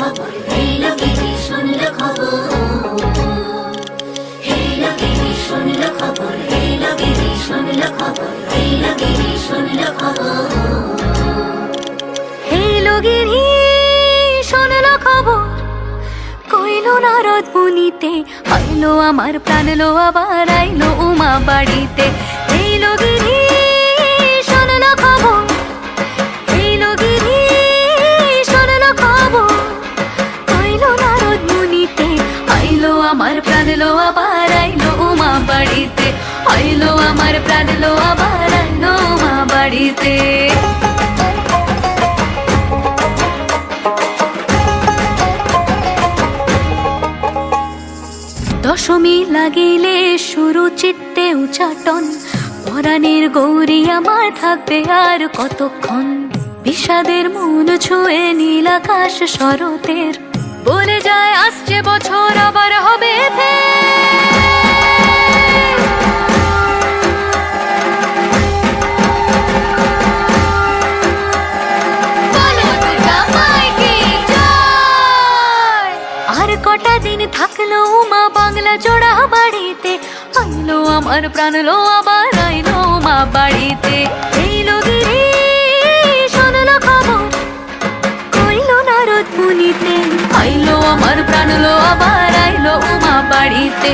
খবর, এই লোকেরই শুনল খবর। এই লোকেরই শুনল খবর, এই লোকেরই শুনল খবর, এই লোকেরই শুনল খবর। এই লোকেরই শুনল খবর, কইল নারদ মুনিতে, আইলো আমার প্রাণ লো আবার আইলো উমা বাড়িতে। এই লোকেরই শুনল খবর, এই লোকেরই শুনল খবর, কইল নারদ মুনিতে, আইলো আমার প্রাণ লো আবার আইলো উমা বাড়িতে, আইলো আমার প্রাণ লো আবার আইলো উমা বাড়িতে। দশমী লাগিলে শুরু চিত্তে উচাটন, পরাণের গৌরী আমার থাকবে আর কতক্ষণ। বিষাদের মন ছুঁয়ে নীল আকাশ শরতের, বলে যায় আসছে বছর আবার হবে আর কটা দিন থাকলো মা বাংলা জোড়া বাড়িতে, আইলো আমার প্রাণ লো আবার আইলো মা বাড়িতে। এই লোকেরই শুনল খবর, কইল নারদ মুনিতে, আইলো আমার প্রাণ লো আবার আইলো মা বাড়িতে,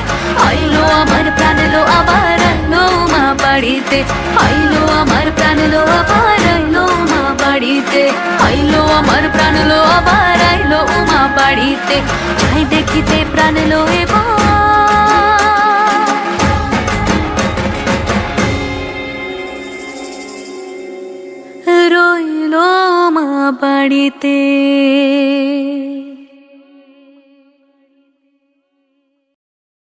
আইলো আমার প্রাণ লো আবার আইলো মা বাড়িতে, আইলো আমার প্রাণ লো আবার আইলো মা বাড়িতে, আইলো আমার প্রাণ লো আবার আইলো মা বাড়িতে। যাই দেখিতে প্রাণ লো এবার রইলো মা বাড়িতে।